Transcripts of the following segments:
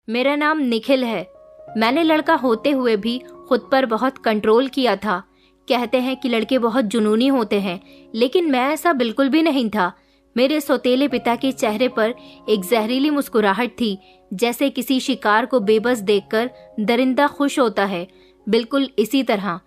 मेरा नाम निखिल है। मैंने लड़का होते हुए भी खुद पर बहुत कंट्रोल किया था। कहते हैं कि लड़के बहुत जुनूनी होते हैं, लेकिन मैं ऐसा बिल्कुल भी नहीं था। मेरे सौतेले पिता के चेहरे पर एक जहरीली मुस्कुराहट थी, जैसे किसी शिकार को बेबस देखकर दरिंदा खुश होता है। बिल्कुल इसी तरह।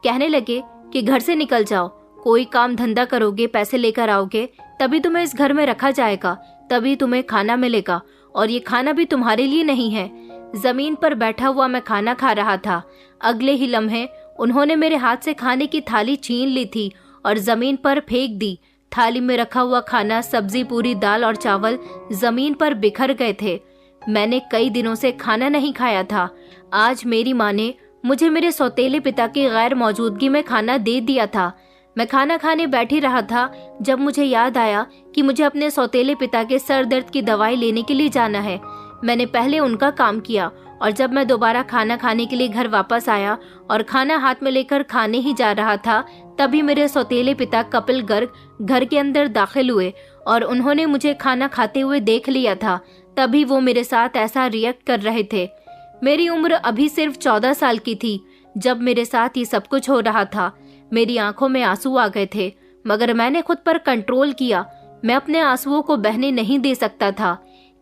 कहने लगे कि घर से निकल जाओ, कोई काम धंधा करोगे, पैसे लेकर आओगे, तभी तुम्हें इस घर में रखा जाएगा, तभी तुम्हें खाना मिलेगा, और ये खाना भी तुम्हारे लिए नहीं है। जमीन पर बैठा हुआ मैं खाना खा रहा था। अगले ही लम्हे उन्होंने मेरे हाथ से खाने की थाली छीन ली थी और जमीन पर फेंक दी। थाली में रखा हुआ खाना, सब्जी, पूरी, दाल और चावल जमीन पर बिखर गए थे। मैंने कई दिनों से खाना नहीं खाया था। आज मेरी माँ ने मुझे मेरे सौतेले पिता की गैर मौजूदगी में खाना दे दिया था। मैं खाना खाने बैठी रहा था जब मुझे याद आया कि मुझे अपने सौतेले पिता के सर दर्द की दवाई लेने के लिए जाना है। मैंने पहले उनका काम किया और जब मैं दोबारा खाना खाने के लिए घर वापस आया और खाना हाथ में लेकर खाने ही जा रहा था, तभी मेरे सौतेले पिता कपिल गर्ग घर के अंदर दाखिल हुए और उन्होंने मुझे खाना खाते हुए देख लिया था। तभी वो मेरे साथ ऐसा रिएक्ट कर रहे थे। मेरी उम्र अभी सिर्फ 14 साल की थी जब मेरे साथ ये सब कुछ हो रहा था। मेरी आंखों में आंसू आ गए थे, मगर मैंने खुद पर कंट्रोल किया। मैं अपने आंसुओं को बहने नहीं दे सकता था।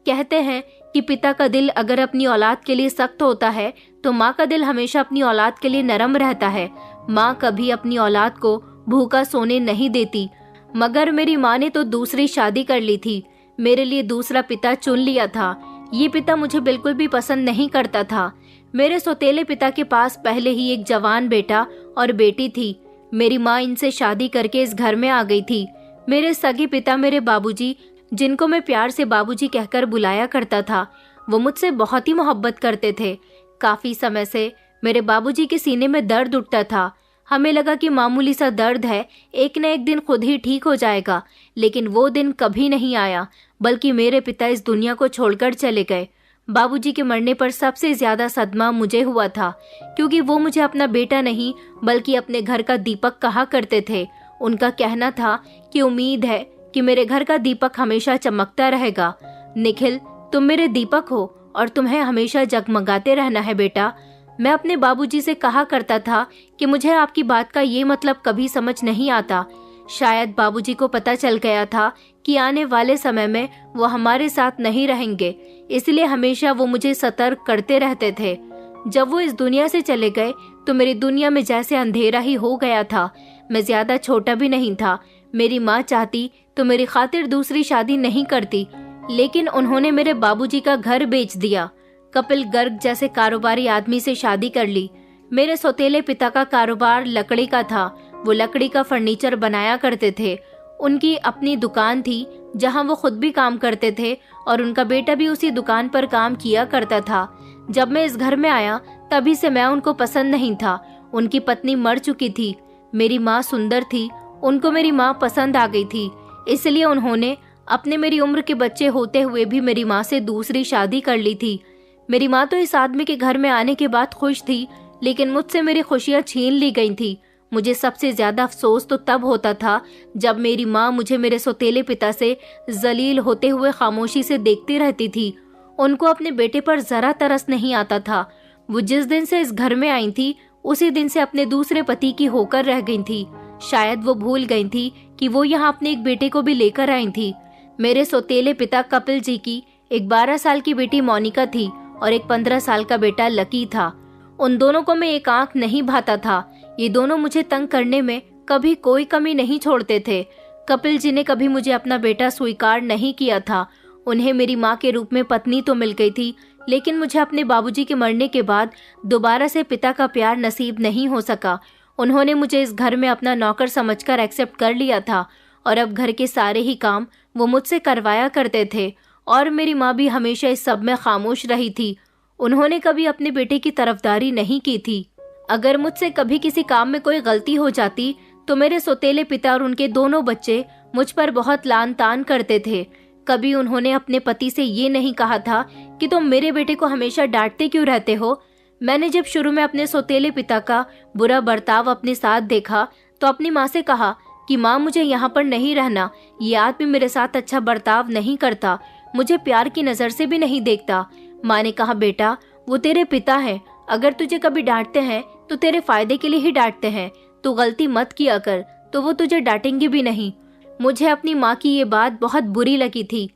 कहते हैं कि पिता का दिल अगर अपनी औलाद के लिए सख्त होता है तो माँ का दिल हमेशा अपनी औलाद के लिए नरम रहता है। माँ कभी अपनी औलाद को भूखा सोने नहीं देती, मगर मेरी माँ ने तो दूसरी शादी कर ली थी। मेरे लिए दूसरा पिता चुन लिया था। ये पिता मुझे बिल्कुल भी पसंद नहीं करता था। मेरे सौतेले पिता के पास पहले ही एक जवान बेटा और बेटी थी। मेरी माँ इनसे शादी करके इस घर में आ गई थी। मेरे सगे पिता, मेरे बाबूजी, जिनको मैं प्यार से बाबूजी कहकर बुलाया करता था, वो मुझसे बहुत ही मोहब्बत करते थे। काफी समय से मेरे बाबूजी के सीने में दर्द उठता था। हमें लगा कि मामूली सा दर्द है, एक न एक दिन खुद ही ठीक हो जाएगा, लेकिन वो दिन कभी नहीं आया, बल्कि मेरे पिता इस दुनिया को छोड़कर चले गए। बाबूजी के मरने पर सबसे ज्यादा सदमा मुझे हुआ था, क्योंकि वो मुझे अपना बेटा नहीं बल्कि अपने घर का दीपक कहा करते थे। उनका कहना था कि उम्मीद है कि मेरे घर का दीपक हमेशा चमकता रहेगा। निखिल, तुम मेरे दीपक हो और तुम्हें हमेशा जगमगाते रहना है बेटा। मैं अपने बाबूजी से कहा करता था कि मुझे आपकी बात का ये मतलब कभी समझ नहीं आता। शायद बाबूजी को पता चल गया था कि आने वाले समय में वो हमारे साथ नहीं रहेंगे, इसलिए हमेशा वो मुझे सतर्क करते रहते थे। जब वो इस दुनिया से चले गए तो मेरी दुनिया में जैसे अंधेरा ही हो गया था। मैं ज्यादा छोटा भी नहीं था। मेरी माँ चाहती तो मेरी खातिर दूसरी शादी नहीं करती, लेकिन उन्होंने मेरे बाबूजी का घर बेच दिया। कपिल गर्ग जैसे कारोबारी आदमी से शादी कर ली। मेरे सौतेले पिता का कारोबार लकड़ी का था। वो लकड़ी का फर्नीचर बनाया करते थे। उनकी अपनी दुकान थी जहां वो खुद भी काम करते थे और उनका बेटा भी उसी दुकान पर काम किया करता था। जब मैं इस घर में आया तभी से मैं उनको पसंद नहीं था। उनकी पत्नी मर चुकी थी। मेरी माँ सुंदर थी, उनको मेरी माँ पसंद आ गई थी, इसलिए उन्होंने अपने मेरी उम्र के बच्चे होते हुए भी मेरी माँ से दूसरी शादी कर ली थी। मेरी माँ तो इस आदमी के घर में आने के बाद खुश थी, लेकिन मुझसे मेरी खुशियाँ छीन ली गई थी। मुझे सबसे ज्यादा अफसोस तो तब होता था जब मेरी माँ मुझे मेरे सौतेले पिता से जलील होते हुए खामोशी से देखती रहती थी। उनको अपने बेटे पर जरा तरस नहीं आता था। वो जिस दिन से इस घर में आई थी उसी दिन से अपने दूसरे पति की होकर रह गई थी। शायद वो भूल गई थी कि वो यहाँ अपने एक बेटे को भी लेकर आई थी। मेरे सौतेले पिता कपिल जी की एक 12 साल की बेटी मोनिका थी और एक 15 साल का बेटा लकी था। उन दोनों को मैं एक आंख नहीं भाता था। ये दोनों मुझे तंग करने में कभी कोई कमी नहीं छोड़ते थे। कपिल जी ने कभी मुझे अपना बेटा स्वीकार नहीं किया था। उन्हें मेरी माँ के रूप में पत्नी तो मिल गई थी, लेकिन मुझे अपने बाबूजी के मरने के बाद दोबारा से पिता का प्यार नसीब नहीं हो सका। उन्होंने मुझे इस घर में अपना नौकर समझकर एक्सेप्ट कर लिया था और अब घर के सारे ही काम वो मुझसे करवाया करते थे और मेरी माँ भी हमेशा इस सब में खामोश रही थी। उन्होंने कभी अपने बेटे की तरफदारी नहीं की थी। अगर मुझसे कभी किसी काम में कोई गलती हो जाती तो मेरे सौतेले पिता और उनके दोनों बच्चे मुझ पर बहुत लान तान करते थे। कभी उन्होंने अपने पति से ये नहीं कहा था कि तुम मेरे बेटे को हमेशा डांटते क्यों रहते हो। मैंने जब शुरू में अपने सौतेले पिता का बुरा बर्ताव अपने साथ देखा तो अपनी माँ से कहा कि माँ, मुझे यहाँ पर नहीं रहना। ये आदमी मेरे साथ अच्छा बर्ताव नहीं करता, मुझे प्यार की नज़र से भी नहीं देखता। माँ ने कहा, बेटा वो तेरे पिता हैं, अगर तुझे कभी डांटते हैं तो तेरे फायदे के लिए ही डांटते हैं, तू गलती मत किया कर तो वो तुझे डांटेंगे भी नहीं। मुझे अपनी माँ की ये बात बहुत बुरी लगी थी।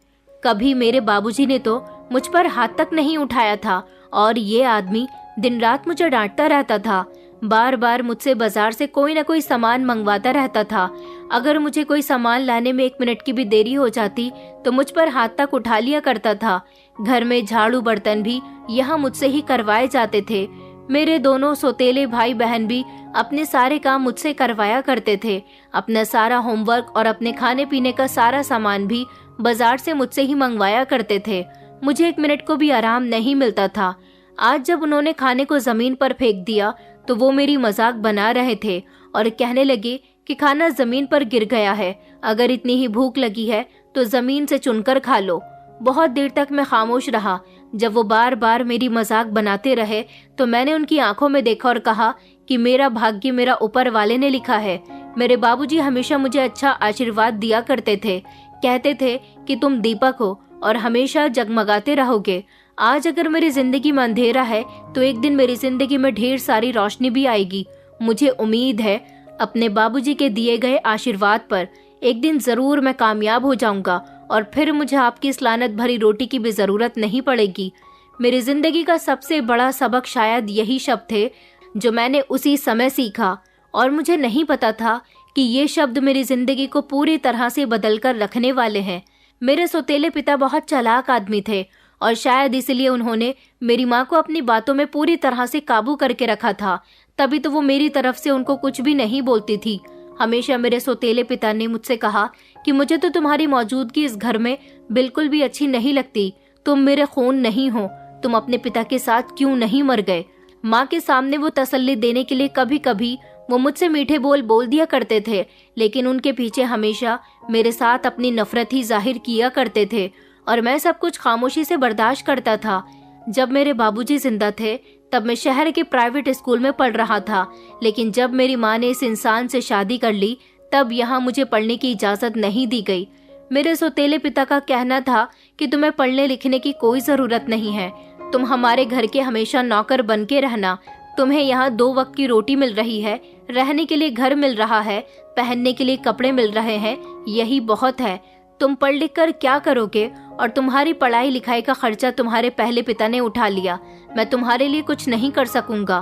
कभी मेरे बाबूजी ने तो मुझ पर हाथ तक नहीं उठाया था और ये आदमी दिन रात मुझे डांटता रहता था। बार बार मुझसे बाजार से कोई ना कोई सामान मंगवाता रहता था। अगर मुझे कोई सामान लाने में 1 मिनट की भी देरी हो जाती तो मुझ पर हाथ तक उठा लिया करता था। घर में झाड़ू बर्तन भी यहाँ मुझसे ही करवाए जाते थे। मेरे दोनों सौतेले भाई बहन भी अपने सारे काम मुझसे करवाया करते थे। अपना सारा होमवर्क और अपने खाने पीने का सारा सामान भी बाजार से मुझसे ही मंगवाया करते थे। मुझे 1 मिनट को भी आराम नहीं मिलता था। आज जब उन्होंने खाने को जमीन पर फेंक दिया तो वो मेरी मजाक बना रहे थे और कहने लगे कि खाना जमीन पर गिर गया है, अगर इतनी ही भूख लगी है तो जमीन से चुनकर खा लो। बहुत देर तक मैं खामोश रहा। जब वो बार बार मेरी मजाक बनाते रहे तो मैंने उनकी आंखों में देखा और कहा कि मेरा भाग्य मेरा ऊपर वाले ने लिखा है। मेरे बाबूजी हमेशा मुझे अच्छा आशीर्वाद दिया करते थे। कहते थे कि तुम दीपक हो और हमेशा जगमगाते रहोगे। आज अगर मेरी जिंदगी में अंधेरा है तो एक दिन मेरी जिंदगी में ढेर सारी रोशनी भी आएगी। मुझे उम्मीद है अपने बाबूजी के दिए गए आशीर्वाद पर एक दिन जरूर मैं कामयाब हो जाऊंगा और फिर मुझे आपकी इस लानत भरी रोटी की भी जरूरत नहीं पड़ेगी। मेरी जिंदगी का सबसे बड़ा सबक शायद यही शब्द थे जो मैंने उसी समय सीखा और मुझे नहीं पता था कि ये शब्द मेरी जिंदगी को पूरी तरह से बदल कर रखने वाले हैं। मेरे सौतेले पिता बहुत चालाक आदमी थे और शायद इसलिए उन्होंने मेरी माँ को अपनी बातों में पूरी तरह से काबू करके रखा था। तभी तो वो मेरी तरफ से उनको कुछ भी नहीं बोलती थी। हमेशा मेरे सौतेले पिता ने मुझसे कहा कि मुझे तो तुम्हारी मौजूदगी इस घर में बिल्कुल भी अच्छी नहीं लगती। तुम मेरे खून नहीं हो, तुम अपने पिता के साथ क्यों नहीं मर गए। माँ के सामने वो तसल्ली देने के लिए कभी कभी वो मुझसे मीठे बोल दिया करते थे, लेकिन उनके पीछे हमेशा मेरे साथ अपनी नफरत ही जाहिर किया करते थे और मैं सब कुछ खामोशी से बर्दाश्त करता था। जब मेरे बाबूजी जिंदा थे तब मैं शहर के प्राइवेट स्कूल में पढ़ रहा था, लेकिन जब मेरी माँ ने इस इंसान से शादी कर ली तब यहाँ मुझे पढ़ने की इजाजत नहीं दी गई। मेरे सौतेले पिता का कहना था कि तुम्हें पढ़ने लिखने की कोई जरूरत नहीं है, तुम हमारे घर के हमेशा नौकर बन के रहना। तुम्हें यहाँ 2 वक्त की रोटी मिल रही है, रहने के लिए घर मिल रहा है, पहनने के लिए कपड़े मिल रहे हैं, यही बहुत है। तुम पढ़ लिख कर क्या करोगे और तुम्हारी पढ़ाई लिखाई का खर्चा तुम्हारे पहले पिता ने उठा लिया। मैं तुम्हारे लिए कुछ नहीं कर सकूंगा।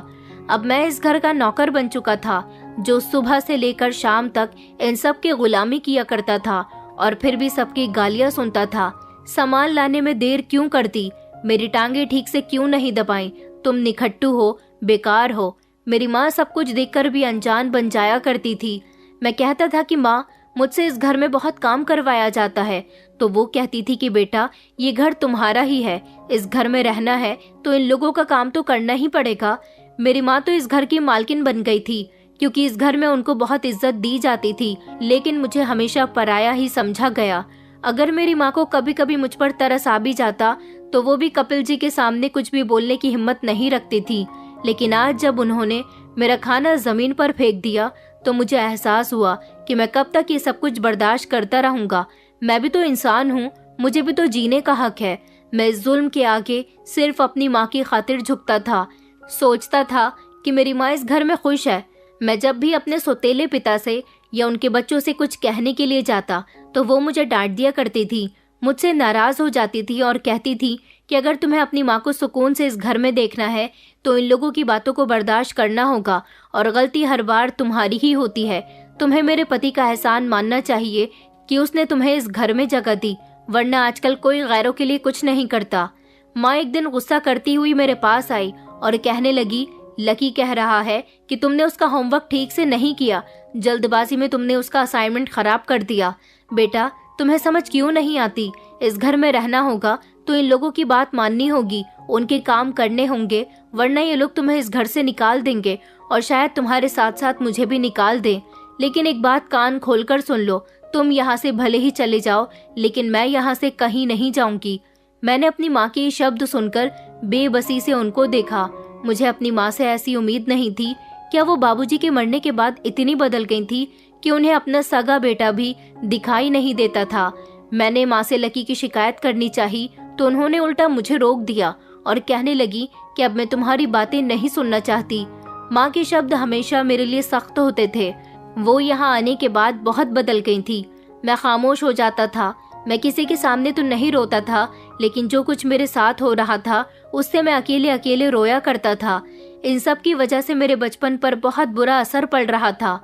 अब मैं इस घर का नौकर बन चुका था जो सुबह से लेकर शाम तक इन सब की गुलामी किया करता था और फिर भी सबकी गालियां सुनता था। सामान लाने में देर क्यों करती, मेरी टांगे ठीक से क्यों नहीं दबाई, तुम निखट्टू हो, बेकार हो। मेरी माँ सब कुछ देखकर भी अनजान बन जाया करती थी। मैं कहता था कि माँ मुझसे इस घर में बहुत काम करवाया जाता है, तो वो कहती थी कि बेटा ये घर तुम्हारा ही है, इस घर में रहना है तो इन लोगों का काम तो करना ही पड़ेगा। मेरी माँ तो इस घर की मालकिन बन गई थी क्योंकि इस घर में उनको बहुत इज्जत दी जाती थी, लेकिन मुझे हमेशा पराया ही समझा गया। अगर मेरी माँ को कभी कभी मुझ पर तरस आ भी जाता तो वो भी कपिल जी के सामने कुछ भी बोलने की हिम्मत नहीं रखती थी। लेकिन आज जब उन्होंने मेरा खाना जमीन पर फेंक दिया तो मुझे एहसास हुआ कि मैं कब तक ये सब कुछ बर्दाश्त करता रहूंगा। मैं भी तो इंसान हूँ, मुझे भी तो जीने का हक है। मैं इस जुल्म के आगे सिर्फ अपनी माँ की खातिर झुकता था। सोचता था कि मेरी माँ इस घर में खुश है। मैं जब भी अपने सौतेले पिता से या उनके बच्चों से कुछ कहने के लिए जाता तो वो मुझे डांट दिया करती थी, मुझसे नाराज हो जाती थी और कहती थी कि अगर तुम्हें अपनी माँ को सुकून से इस घर में देखना है तो इन लोगों की बातों को बर्दाश्त करना होगा और गलती हर बार तुम्हारी ही होती है। तुम्हें मेरे पति का एहसान मानना चाहिए कि उसने तुम्हें इस घर में जगह दी, वरना आजकल कोई गैरों के लिए कुछ नहीं करता। माँ एक दिन गुस्सा करती हुई मेरे पास आई और कहने लगी, लकी कह रहा है कि तुमने उसका होमवर्क ठीक से नहीं किया, जल्दबाजी में तुमने उसका असाइनमेंट खराब कर दिया। बेटा तुम्हें समझ क्यों नहीं आती, इस घर में रहना होगा तो इन लोगों की बात माननी होगी, उनके काम करने होंगे, वरना ये लोग तुम्हें इस घर से निकाल देंगे और शायद तुम्हारे साथ साथ मुझे भी निकाल दें। लेकिन एक बात कान खोलकर सुन लो, तुम यहाँ से भले ही चले जाओ लेकिन मैं यहाँ से कहीं नहीं जाऊंगी। मैंने अपनी माँ के ये शब्द सुनकर बेबसी से उनको देखा। मुझे अपनी माँ से ऐसी उम्मीद नहीं थी। क्या वो बाबूजी के मरने के बाद इतनी बदल गई थी कि उन्हें अपना सगा बेटा भी दिखाई नहीं देता था। मैंने माँ से लकी की शिकायत करनी चाहिए तो उन्होंने उल्टा मुझे रोक दिया और कहने लगी कि अब मैं तुम्हारी बातें नहीं सुनना चाहती। माँ के शब्द हमेशा मेरे लिए सख्त होते थे। वो यहाँ आने के बाद बहुत बदल गई थी। मैं खामोश हो जाता था। मैं किसी के सामने तो नहीं रोता था, लेकिन जो कुछ मेरे साथ हो रहा था उससे मैं अकेले अकेले रोया करता था। इन सब की वजह से मेरे बचपन पर बहुत बुरा असर पड़ रहा था।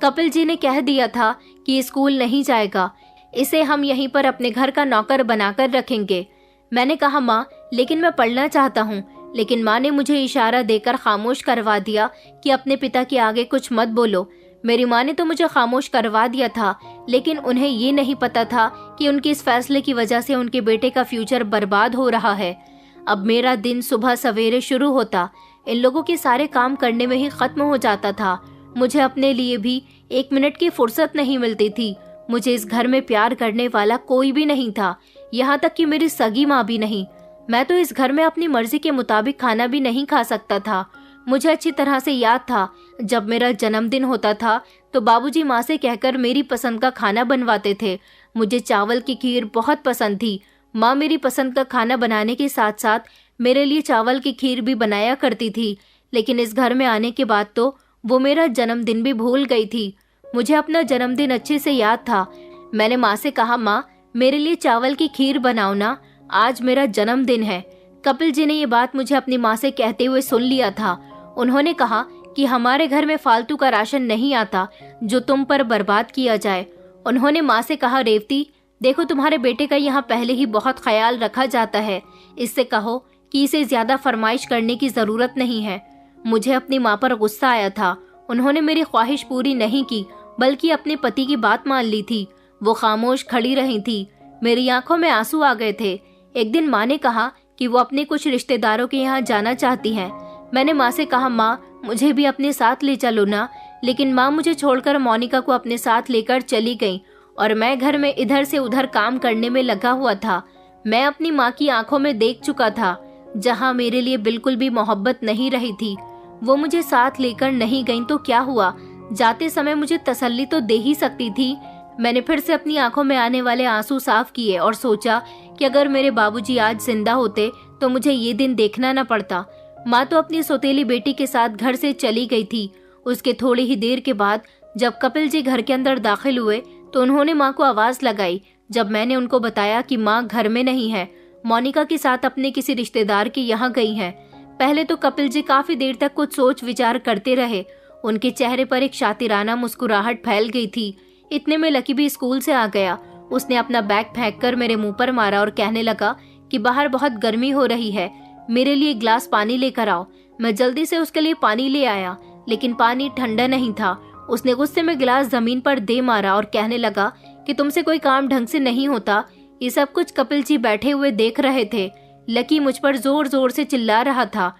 कपिल जी ने कह दिया था कि स्कूल नहीं जाएगा, इसे हम यहीं पर अपने घर का नौकर बनाकर रखेंगे। मैंने कहा माँ, लेकिन मैं पढ़ना चाहता हूँ। लेकिन माँ ने मुझे इशारा देकर खामोश करवा दिया कि अपने पिता के आगे कुछ मत बोलो। मेरी माँ ने तो मुझे खामोश करवा दिया था, लेकिन उन्हें ये नहीं पता था कि उनके इस फैसले की वजह से उनके बेटे का फ्यूचर बर्बाद हो रहा है। अब मेरा दिन सुबह सवेरे शुरू होता, इन लोगों के सारे काम करने में ही खत्म हो जाता था। मुझे अपने लिए भी 1 मिनट की फुर्सत नहीं मिलती थी। मुझे इस घर में प्यार करने वाला कोई भी नहीं था, यहाँ तक कि मेरी सगी माँ भी नहीं। मैं तो इस घर में अपनी मर्जी के मुताबिक खाना भी नहीं खा सकता था। मुझे अच्छी तरह से याद था, जब मेरा जन्मदिन होता था तो बाबूजी माँ से कहकर मेरी पसंद का खाना बनवाते थे। मुझे चावल की खीर बहुत पसंद थी। माँ मेरी पसंद का खाना बनाने के साथ साथ मेरे लिए चावल की खीर भी बनाया करती थी। लेकिन इस घर में आने के बाद तो वो मेरा जन्मदिन भी भूल गई थी। मुझे अपना जन्मदिन अच्छे से याद था। मैंने माँ से कहा, माँ मेरे लिए चावल की खीर बनाओ ना, आज मेरा जन्मदिन है। कपिल जी ने ये बात मुझे अपनी माँ से कहते हुए सुन लिया था। उन्होंने कहा कि हमारे घर में फालतू का राशन नहीं आता जो तुम पर बर्बाद किया जाए। उन्होंने माँ से कहा, रेवती देखो, तुम्हारे बेटे का यहाँ पहले ही बहुत ख्याल रखा जाता है, इससे कहो कि इसे ज्यादा फरमाइश करने की जरूरत नहीं है। मुझे अपनी माँ पर गुस्सा आया था। उन्होंने मेरी ख्वाहिश पूरी नहीं की, बल्कि अपने पति की बात मान ली थी। वो खामोश खड़ी रही थी। मेरी आंखों में आंसू आ गए थे। एक दिन माँ ने कहा कि वो अपने कुछ रिश्तेदारों के यहाँ जाना चाहती हैं। मैंने माँ से कहा, माँ मुझे भी अपने साथ ले चलो ना। लेकिन माँ मुझे छोड़कर मोनिका को अपने साथ लेकर चली गई और मैं घर में इधर से उधर काम करने में लगा हुआ था। मैं अपनी माँ की आंखों में देख चुका था, जहाँ मेरे लिए बिल्कुल भी मोहब्बत नहीं रही थी। वो मुझे साथ लेकर नहीं गई तो क्या हुआ, जाते समय मुझे तसल्ली तो दे ही सकती थी। मैंने फिर से अपनी आंखों में आने वाले आंसू साफ किए और सोचा कि अगर मेरे बाबूजी आज जिंदा होते तो मुझे ये दिन देखना न पड़ता। माँ तो अपनी सौतेली बेटी के साथ घर से चली गई थी। उसके थोड़ी ही देर के बाद जब कपिल जी घर के अंदर दाखिल हुए तो उन्होंने माँ को आवाज लगाई। जब मैंने उनको बताया कि माँ घर में नहीं है, मोनिका के साथ अपने किसी रिश्तेदार के यहाँ गई हैं। पहले तो कपिल जी काफी देर तक कुछ सोच विचार करते रहे। उनके चेहरे पर एक शातिराना मुस्कुराहट फैल गई थी। इतने में लकी भी स्कूल से आ गया। उसने अपना बैग फेंककर मेरे मुंह पर मारा और कहने लगा कि बाहर बहुत गर्मी हो रही है, मेरे लिए एक गिलास पानी लेकर आओ। मैं जल्दी से उसके लिए पानी ले आया, लेकिन पानी ठंडा नहीं था। उसने गुस्से में गिलास जमीन पर दे मारा और कहने लगा कि तुमसे कोई काम ढंग से नहीं होता। ये सब कुछ कपिल जी बैठे हुए देख रहे थे। लकी मुझ पर जोर जोर से चिल्ला रहा था।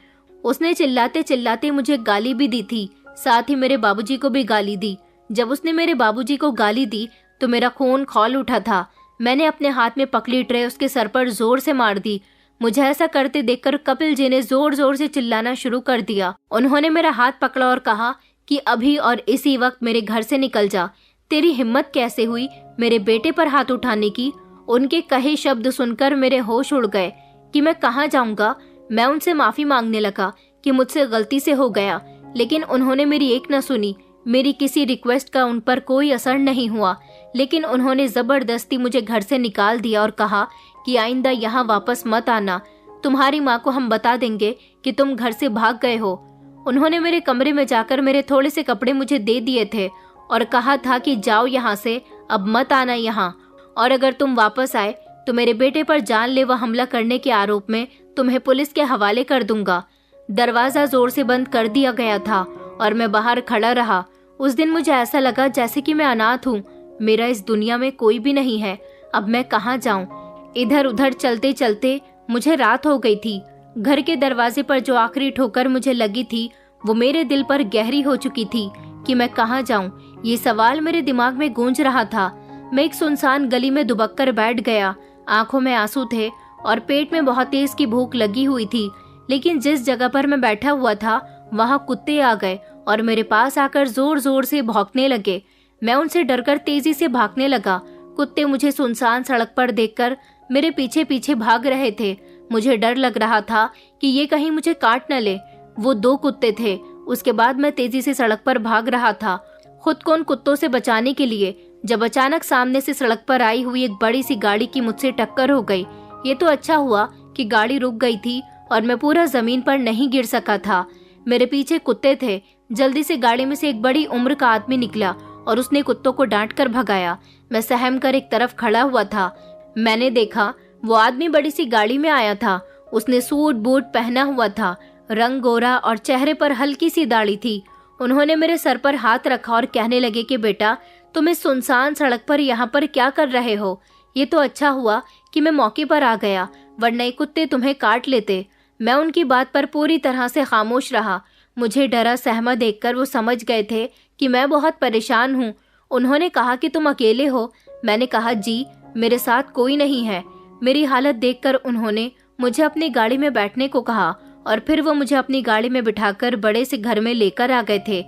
उसने चिल्लाते चिल्लाते मुझे गाली भी दी थी, साथ ही मेरे बाबूजी को भी गाली दी। जब उसने मेरे बाबूजी को गाली दी तो मेरा खून खौल उठा था। मैंने अपने हाथ में पकड़ी ट्रे उसके सर पर जोर से मार दी। मुझे ऐसा करते देखकर कपिल जी ने जोर जोर से चिल्लाना शुरू कर दिया। उन्होंने मेरा हाथ पकड़ा और कहा कि अभी और इसी वक्त मेरे घर से निकल जा। तेरी हिम्मत कैसे हुई मेरे बेटे पर हाथ उठाने की? उनके कहे शब्द सुनकर मेरे होश उड़ गए कि मैं कहाँ जाऊंगा। मैं उनसे माफी मांगने लगा कि मुझसे गलती से हो गया, लेकिन उन्होंने मेरी एक न सुनी। मेरी किसी रिक्वेस्ट का उन पर कोई असर नहीं हुआ, लेकिन उन्होंने जबरदस्ती मुझे घर से निकाल दिया और कहा कि आइंदा यहाँ वापस मत आना। तुम्हारी माँ को हम बता देंगे कि तुम घर से भाग गए हो। उन्होंने मेरे कमरे में जाकर मेरे थोड़े से कपड़े मुझे दे दिए थे और कहा था कि जाओ यहाँ से, अब मत आना यहाँ, और अगर तुम वापस आए तो मेरे बेटे पर जानलेवा हमला करने के आरोप में तुम्हें पुलिस के हवाले कर दूंगा। दरवाजा जोर से बंद कर दिया गया था और मैं बाहर खड़ा रहा। उस दिन मुझे ऐसा लगा जैसे कि मैं अनाथ हूँ, मेरा इस दुनिया में कोई भी नहीं है। अब मैं कहाँ जाऊँ? इधर उधर चलते चलते मुझे रात हो गई थी। घर के दरवाजे पर जो आखिरी ठोकर मुझे लगी थी वो मेरे दिल पर गहरी हो चुकी थी कि मैं कहाँ जाऊँ। ये सवाल मेरे दिमाग में गूंज रहा था। मैं एक सुनसान गली में दुबक कर बैठ गया। आंखों में आंसू थे और पेट में बहुत तेज की भूख लगी हुई थी, लेकिन जिस जगह पर मैं बैठा हुआ था वहाँ कुत्ते आ गए और मेरे पास आकर जोर जोर से भौंकने लगे। मैं उनसे डरकर तेजी से भागने लगा। कुत्ते मुझे सुनसान सड़क पर देखकर मेरे पीछे पीछे भाग रहे थे। मुझे डर लग रहा था कि ये कहीं मुझे काट न ले। वो 2 कुत्ते थे। उसके बाद मैं तेजी से सड़क पर भाग रहा था, खुद को उन कुत्तों से बचाने के लिए, जब अचानक सामने से सड़क पर आई हुई एक बड़ी सी गाड़ी की मुझसे टक्कर हो गई। ये तो अच्छा हुआ कि गाड़ी रुक गई थी और मैं पूरा जमीन पर नहीं गिर सका था। मेरे पीछे कुत्ते थे। जल्दी से गाड़ी में से एक बड़ी उम्र का आदमी निकला और उसने कुत्तों को डांट कर भगाया। मैं सहम कर एक तरफ खड़ा हुआ था। मैंने देखा वो आदमी बड़ी सी गाड़ी में आया था। उसने सूट बूट पहना हुआ था, रंग गोरा और चेहरे पर हल्की सी दाढ़ी थी। उन्होंने मेरे सर पर हाथ रखा और कहने लगे कि बेटा, तुम इस सुनसान सड़क पर यहाँ पर क्या कर रहे हो? ये तो अच्छा हुआ कि मैं मौके पर आ गया, वरना ये कुत्ते तुम्हें काट लेते। मैं उनकी बात पर पूरी तरह से खामोश रहा। मुझे डरा सहमा देखकर वो समझ गए थे कि मैं बहुत परेशान हूँ। उन्होंने कहा कि तुम अकेले हो? मैंने कहा जी, मेरे साथ कोई नहीं है। मेरी हालत देखकर उन्होंने मुझे अपनी गाड़ी में बैठने को कहा और फिर वो मुझे अपनी गाड़ी में बिठाकर बड़े से घर में लेकर आ गए थे।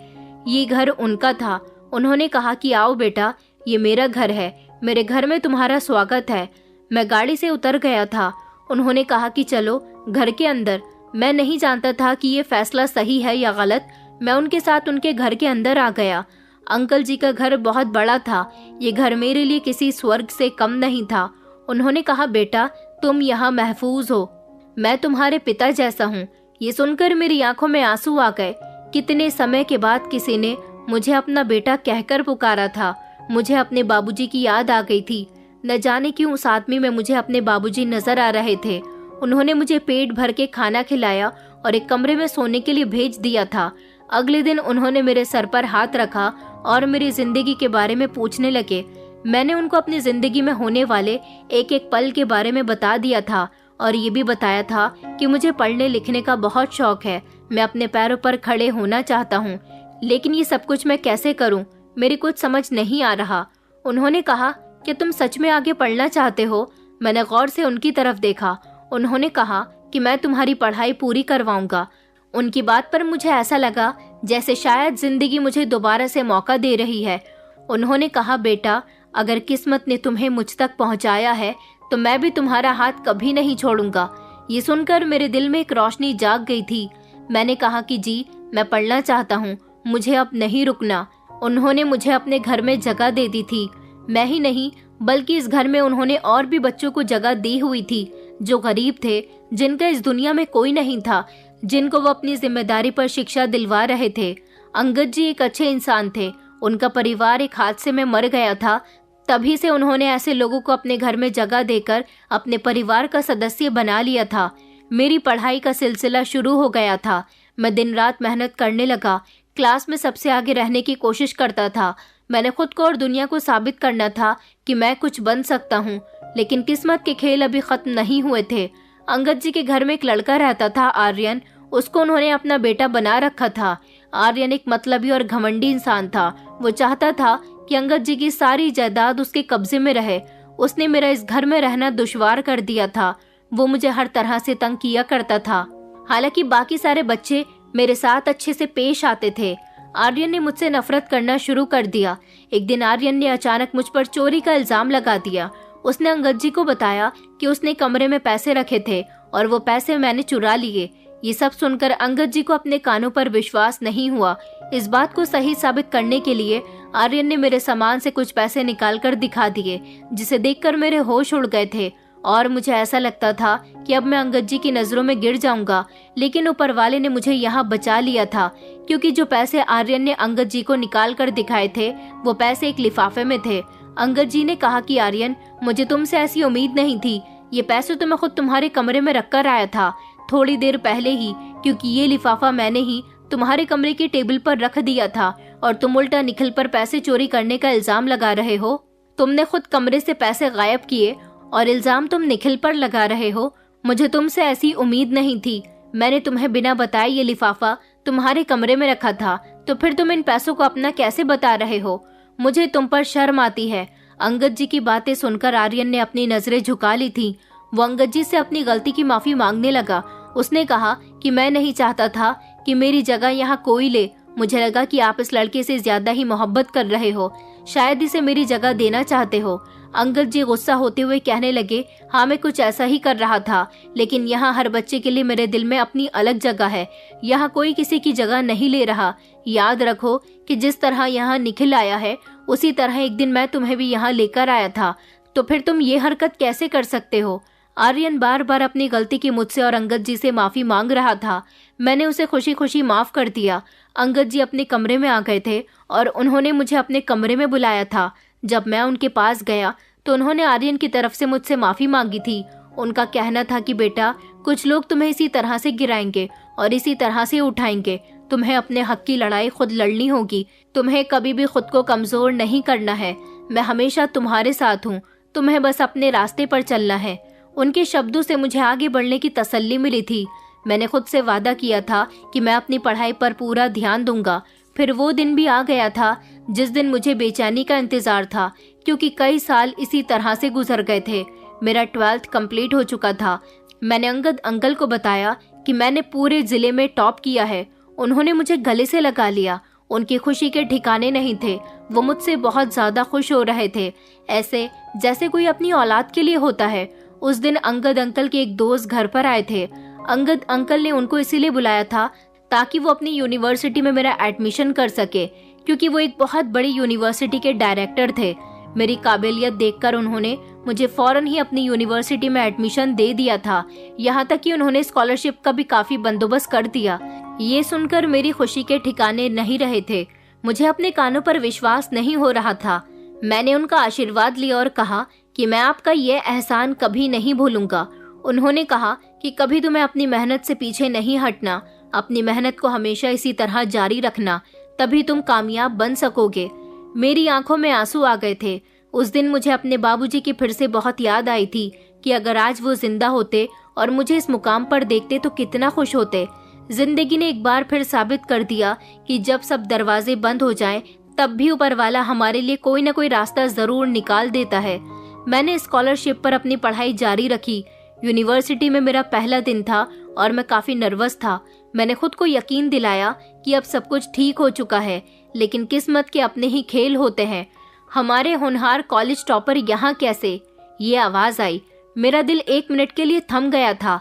ये घर उनका था। उन्होंने कहा कि आओ बेटा, ये मेरा घर है, मेरे घर में तुम्हारा स्वागत है। मैं गाड़ी से उतर गया था। उन्होंने कहा कि चलो घर के अंदर। मैं नहीं जानता था कि ये फैसला सही है या गलत। मैं उनके साथ उनके घर के अंदर आ गया। अंकल जी का घर बहुत बड़ा था। ये घर मेरे लिए किसी स्वर्ग से कम नहीं था। उन्होंने कहा बेटा, तुम यहाँ महफूज हो, मैं तुम्हारे पिता जैसा हूँ। ये सुनकर मेरी आंखों में आंसू आ गए। कितने समय के बाद किसी ने मुझे अपना बेटा कहकर पुकारा था। मुझे अपने बाबूजी की याद आ गई थी। न जाने क्यों उस आदमी में मुझे अपने बाबूजी नजर आ रहे थे। उन्होंने मुझे पेट भर के खाना खिलाया और एक कमरे में सोने के लिए भेज दिया था। अगले दिन उन्होंने मेरे सर पर हाथ रखा और मेरी जिंदगी के बारे में पूछने लगे। मैंने उनको अपनी जिंदगी में होने वाले एक एक पल के बारे में बता दिया था और ये भी बताया था कि मुझे पढ़ने लिखने का बहुत शौक है। मैं अपने पैरों पर खड़े होना चाहता हूँ, लेकिन ये सब कुछ मैं कैसे करूँ? मेरी कुछ समझ नहीं आ रहा। उन्होंने कहा कि तुम सच में आगे पढ़ना चाहते हो? मैंने गौर से उनकी तरफ देखा। उन्होंने कहा कि मैं तुम्हारी पढ़ाई पूरी करवाऊंगा। उनकी बात पर मुझे ऐसा लगा जैसे शायद जिंदगी मुझे दोबारा से मौका दे रही है। उन्होंने कहा बेटा, अगर किस्मत ने तुम्हें मुझ तक पहुंचाया है तो मैं भी तुम्हारा हाथ कभी नहीं छोड़ूंगा। ये सुनकर मेरे दिल में एक रोशनी जाग गई थी। मैंने कहा कि जी, मैं पढ़ना चाहता हूँ, मुझे अब नहीं रुकना। उन्होंने मुझे अपने घर में जगह दे दी थी। मैं ही नहीं बल्कि इस घर में उन्होंने और भी बच्चों को जगह दी हुई थी जो गरीब थे, जिनका इस दुनिया में कोई नहीं था, जिनको वो अपनी जिम्मेदारी पर शिक्षा दिलवा रहे थे। अंगद जी एक अच्छे इंसान थे। उनका परिवार एक हादसे में मर गया था। तभी से उन्होंने ऐसे लोगों को अपने घर में जगह देकर अपने परिवार का सदस्य बना लिया था। मेरी पढ़ाई का सिलसिला शुरू हो गया था। मैं दिन रात मेहनत करने लगा। क्लास में सबसे आगे रहने की कोशिश करता था। मैंने खुद को और दुनिया को साबित करना था कि मैं कुछ बन सकता हूँ। लेकिन किस्मत के खेल अभी खत्म नहीं हुए थे। अंगद जी के घर में एक लड़का रहता था, आर्यन। उसको उन्होंने अपना बेटा बना रखा था। आर्यन एक मतलबी और घमंडी इंसान था। वो चाहता था कि अंगद जी की सारी जायदाद उसके कब्जे में रहे। उसने मेरा इस घर में रहना दुश्वार कर दिया था। वो मुझे हर तरह से तंग किया करता था। हालांकि बाकी सारे बच्चे मेरे साथ अच्छे से पेश आते थे। आर्यन ने मुझसे नफरत करना शुरू कर दिया। एक दिन आर्यन ने अचानक मुझ पर चोरी का इल्जाम लगा दिया। उसने अंगद जी को बताया कि उसने कमरे में पैसे रखे थे और वो पैसे मैंने चुरा लिए। ये सब सुनकर अंगद जी को अपने कानों पर विश्वास नहीं हुआ। इस बात को सही साबित करने के लिए आर्यन ने मेरे सामान से कुछ पैसे निकाल कर दिखा दिए, जिसे देखकर मेरे होश उड़ गए थे और मुझे ऐसा लगता था कि अब मैं अंगद जी की नजरों में गिर जाऊंगा। लेकिन ऊपर वाले ने मुझे यहाँ बचा लिया था, क्योंकि जो पैसे आर्यन ने अंगद जी को निकाल कर दिखाए थे वो पैसे एक लिफाफे में थे। अंगद जी ने कहा कि आर्यन, मुझे तुमसे ऐसी उम्मीद नहीं थी। ये पैसे तो मैं खुद तुम्हारे कमरे में रख कर आया था थोड़ी देर पहले ही, क्योंकि ये लिफाफा मैंने ही तुम्हारे कमरे की टेबल पर रख दिया था और तुम उल्टा निखिल पर पैसे चोरी करने का इल्जाम लगा रहे हो। तुमने खुद कमरे से पैसे गायब किए और इल्जाम तुम निखिल पर लगा रहे हो। मुझे तुमसे ऐसी उम्मीद नहीं थी। मैंने तुम्हें बिना बताए ये लिफाफा तुम्हारे कमरे में रखा था, तो फिर तुम इन पैसों को अपना कैसे बता रहे हो? मुझे तुम पर शर्म आती है। अंगद जी की बातें सुनकर आर्यन ने अपनी नजरें झुका ली थी। वो अंगद जी से अपनी गलती की माफी मांगने लगा। उसने कहा कि मैं नहीं चाहता था कि मेरी जगह यहाँ कोई ले। मुझे लगा कि आप इस लड़के से ज्यादा ही मोहब्बत कर रहे हो, शायद इसे मेरी जगह देना चाहते हो। अंगद जी गुस्सा होते हुए कहने लगे, हाँ मैं कुछ ऐसा ही कर रहा था, लेकिन यहाँ हर बच्चे के लिए मेरे दिल में अपनी अलग जगह है। यहाँ कोई किसी की जगह नहीं ले रहा। याद रखो कि जिस तरह यहाँ निखिल आया है उसी तरह एक दिन मैं तुम्हें भी यहाँ लेकर आया था, तो फिर तुम ये हरकत कैसे कर सकते हो। आर्यन बार बार अपनी गलती की मुझसे और अंगद जी से माफी मांग रहा था। मैंने उसे खुशी खुशी माफ कर दिया। अंगद जी अपने कमरे में आ गए थे और उन्होंने मुझे अपने कमरे में बुलाया था। जब मैं उनके पास गया तो उन्होंने आर्यन की तरफ से मुझसे माफी मांगी थी। उनका कहना था कि बेटा, कुछ लोग तुम्हें इसी तरह से गिराएंगे और इसी तरह से उठाएंगे। तुम्हें अपने हक की लड़ाई खुद लड़नी होगी। तुम्हें कभी भी खुद को कमजोर नहीं करना है। मैं हमेशा तुम्हारे साथ हूँ। तुम्हें बस अपने रास्ते पर चलना है। उनके शब्दों से मुझे आगे बढ़ने की तसल्ली मिली थी। मैंने खुद से वादा किया था कि मैं अपनी पढ़ाई पर पूरा ध्यान दूंगा। फिर वो दिन भी आ गया था जिस दिन मुझे बेचैनी का इंतजार था, क्योंकि कई साल इसी तरह से गुजर गए थे। मेरा 12th कंप्लीट हो चुका था। मैंने अंगद अंकल को बताया कि मैंने पूरे जिले में टॉप किया है। उन्होंने मुझे गले से लगा लिया। उनकी खुशी के ठिकाने नहीं थे। वो मुझसे बहुत ज्यादा खुश हो रहे थे, ऐसे जैसे कोई अपनी औलाद के लिए होता है। उस दिन अंगद अंकल के एक दोस्त घर पर आए थे। अंगद अंकल ने उनको इसीलिए बुलाया था ताकि वो अपनी यूनिवर्सिटी में मेरा एडमिशन कर सके, क्योंकि वो एक बहुत बड़ी यूनिवर्सिटी के डायरेक्टर थे। मेरी काबिलियत देखकर उन्होंने मुझे फौरन ही अपनी यूनिवर्सिटी में एडमिशन दे दिया था। यहाँ तक कि उन्होंने स्कॉलरशिप का भी काफी बंदोबस्त कर दिया। ये सुनकर मेरी खुशी के ठिकाने नहीं रहे थे। मुझे अपने कानों पर विश्वास नहीं हो रहा था। मैंने उनका आशीर्वाद लिया और कहा कि मैं आपका ये एहसान कभी नहीं भूलूंगा। उन्होंने कहा कि कभी तुम्हें अपनी मेहनत से पीछे नहीं हटना। अपनी मेहनत को हमेशा इसी तरह जारी रखना, तभी तुम कामयाब बन सकोगे। मेरी आंखों में आंसू आ गए थे। उस दिन मुझे अपने बाबूजी की फिर से बहुत याद आई थी कि अगर आज वो जिंदा होते और मुझे इस मुकाम पर देखते तो कितना खुश होते। जिंदगी ने एक बार फिर साबित कर दिया कि जब सब दरवाजे बंद हो जाएं, तब भी ऊपर वाला हमारे लिए कोई न कोई रास्ता जरूर निकाल देता है। मैंने स्कॉलरशिप पर अपनी पढ़ाई जारी रखी। यूनिवर्सिटी में मेरा पहला दिन था और मैं काफी नर्वस था। मैंने खुद को यकीन दिलाया कि अब सब कुछ ठीक हो चुका है, लेकिन किस्मत के अपने ही खेल होते हैं। हमारे होनहार कॉलेज टॉपर यहाँ कैसे? ये आवाज आई। मेरा दिल 1 मिनट के लिए थम गया था।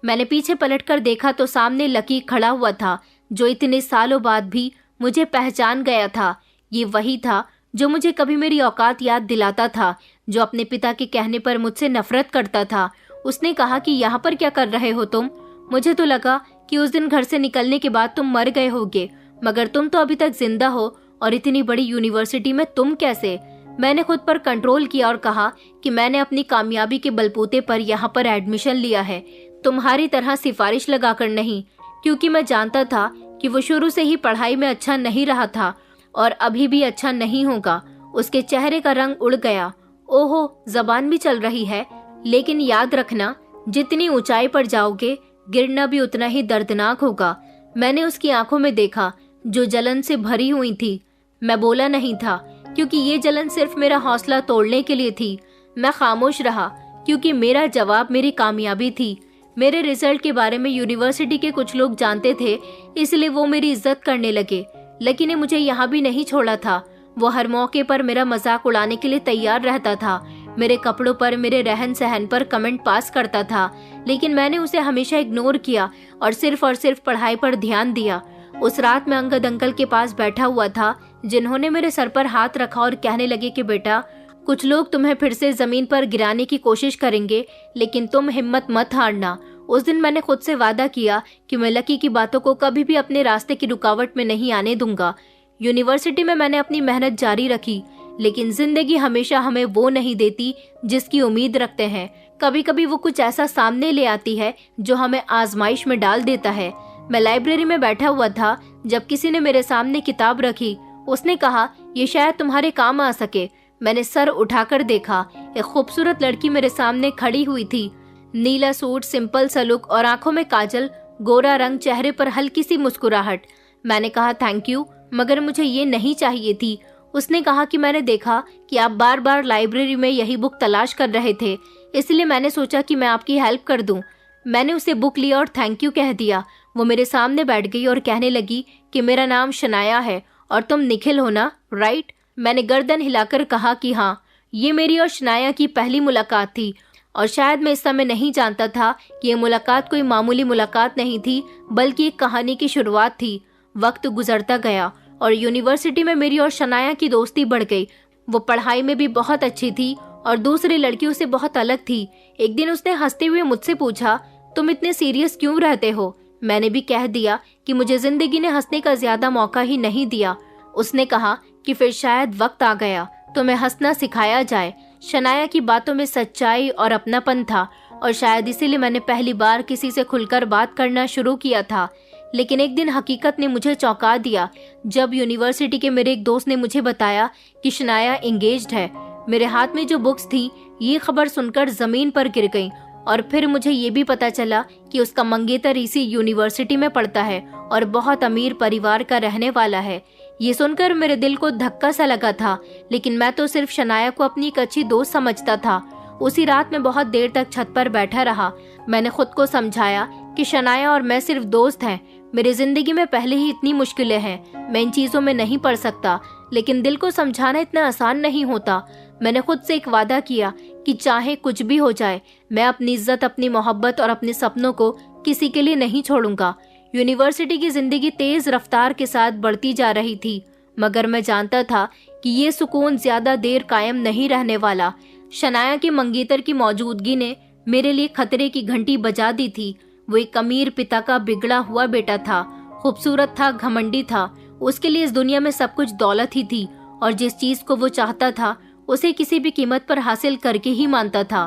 मैंने पीछे पलटकर देखा तो सामने लकी खड़ा हुआ था, जो इतने सालों बाद भी मुझे पहचान गया था। ये वही था जो मुझे कभी मेरी औकात याद दिलाता था, जो अपने पिता के कहने पर मुझसे नफरत करता था। उसने कहा कि यहाँ पर क्या कर रहे हो तुम? मुझे तो लगा कि उस दिन घर से निकलने के बाद तुम मर गए होगे, मगर तुम तो अभी तक जिंदा हो, और इतनी बड़ी यूनिवर्सिटी में तुम कैसे? मैंने खुद पर कंट्रोल किया और कहा कि मैंने अपनी कामयाबी के बलबूते पर यहाँ पर एडमिशन लिया है, तुम्हारी तरह सिफारिश लगाकर नहीं, क्योंकि मैं जानता था कि वो शुरू से ही पढ़ाई में अच्छा नहीं रहा था और अभी भी अच्छा नहीं होगा। उसके चेहरे का रंग उड़ गया। ओहो, जबान भी चल रही है। लेकिन याद रखना, जितनी ऊंचाई पर जाओगे गिरना भी उतना ही दर्दनाक होगा। मैंने उसकी आंखों में देखा जो जलन से भरी हुई थी। मैं बोला नहीं था क्योंकि ये जलन सिर्फ मेरा हौसला तोड़ने के लिए थी। मैं खामोश रहा क्योंकि मेरा जवाब मेरी कामयाबी थी। मेरे रिजल्ट के बारे में यूनिवर्सिटी के कुछ लोग जानते थे, इसलिए वो मेरी इज्जत करने लगे। लकी ने मुझे यहाँ भी नहीं छोड़ा था। वो हर मौके पर मेरा मजाक उड़ाने के लिए तैयार रहता था। मेरे कपड़ों पर, मेरे रहन सहन पर कमेंट पास करता था, लेकिन मैंने उसे हमेशा इग्नोर किया और सिर्फ पढ़ाई पर ध्यान दिया। उस रात मैं अंगद अंकल के पास बैठा हुआ था, जिन्होंने मेरे सर पर हाथ रखा और कहने लगे कि बेटा, कुछ लोग तुम्हें फिर से जमीन पर गिराने की कोशिश करेंगे, लेकिन तुम हिम्मत मत हारना। उस दिन मैंने खुद से वादा किया कि मैं लकी की बातों को कभी भी अपने रास्ते की रुकावट में नहीं आने दूंगा। यूनिवर्सिटी में मैंने अपनी मेहनत जारी रखी, लेकिन जिंदगी हमेशा हमें वो नहीं देती जिसकी उम्मीद रखते हैं। कभी कभी वो कुछ ऐसा सामने ले आती है जो हमें आजमाइश में डाल देता है। मैं लाइब्रेरी में बैठा हुआ था जब किसी ने मेरे सामने किताब रखी। उसने कहा, ये शायद तुम्हारे काम आ सके। मैंने सर उठाकर देखा। एक खूबसूरत लड़की मेरे सामने खड़ी हुई थी। नीला सूट, सिंपल सा लुक और आंखों में काजल, गोरा रंग, चेहरे पर हल्की सी मुस्कुराहट। मैंने कहा थैंक यू, मगर मुझे ये नहीं चाहिए थी। उसने कहा कि मैंने देखा कि आप बार बार लाइब्रेरी में यही बुक तलाश कर रहे थे, इसलिए मैंने सोचा कि मैं आपकी हेल्प कर दूं। मैंने उसे बुक लिया और थैंक यू कह दिया। वो मेरे सामने बैठ गई और कहने लगी कि मेरा नाम शनाया है और तुम निखिल हो ना, राइट? मैंने गर्दन हिलाकर कहा कि हाँ। ये मेरी और शनाया की पहली मुलाकात थी और शायद मैं इस समय नहीं जानता था कि ये मुलाकात कोई मामूली मुलाकात नहीं थी, बल्कि एक कहानी की शुरुआत थी। वक्त गुजरता गया और यूनिवर्सिटी में मेरी और शनाया की दोस्ती बढ़ गई। वो पढ़ाई में भी बहुत अच्छी थी और दूसरी लड़कियों से बहुत अलग थी। एक दिन उसने हंसते हुए मुझसे पूछा, तुम इतने सीरियस क्यों रहते हो? मैंने भी कह दिया कि मुझे जिंदगी ने हंसने का ज्यादा मौका ही नहीं दिया। उसने कहा कि फिर शायद वक्त आ गया तुम्हें हंसना सिखाया जाए। शनाया की बातों में सच्चाई और अपनापन था और शायद इसीलिए मैंने पहली बार किसी से खुलकर बात करना शुरू किया था। लेकिन एक दिन हकीकत ने मुझे चौंका दिया जब यूनिवर्सिटी के मेरे एक दोस्त ने मुझे बताया कि शनाया एंगेज्ड है। मेरे हाथ में जो बुक्स थी ये खबर सुनकर जमीन पर गिर गई और फिर मुझे ये भी पता चला कि उसका मंगेतर इसी यूनिवर्सिटी में पढ़ता है और बहुत अमीर परिवार का रहने वाला है। ये सुनकर मेरे दिल को धक्का सा लगा था, लेकिन मैं तो सिर्फ शनाया को अपनी एक अच्छी दोस्त समझता था। उसी रात में बहुत देर तक छत पर बैठा रहा। मैंने खुद को समझाया कि शनाया और मैं सिर्फ दोस्त हैं। मेरी जिंदगी में पहले ही इतनी मुश्किलें हैं, मैं इन चीजों में नहीं पड़ सकता। लेकिन दिल को समझाना इतना आसान नहीं होता। मैंने खुद से एक वादा किया कि चाहे कुछ भी हो जाए, मैं अपनी इज्जत, अपनी मोहब्बत और अपने सपनों को किसी के लिए नहीं छोड़ूंगा। यूनिवर्सिटी की जिंदगी तेज रफ्तार के साथ बढ़ती जा रही थी, मगर मैं जानता था कि ये सुकून ज्यादा देर कायम नहीं रहने वाला। शनाया के मंगेतर की मौजूदगी ने मेरे लिए खतरे की घंटी बजा दी थी। वो एक अमीर पिता का बिगड़ा हुआ बेटा था, खूबसूरत था, घमंडी था। उसके लिए इस दुनिया में सब कुछ दौलत ही थी और जिस चीज को वो चाहता था उसे किसी भी कीमत पर हासिल करके ही मानता था।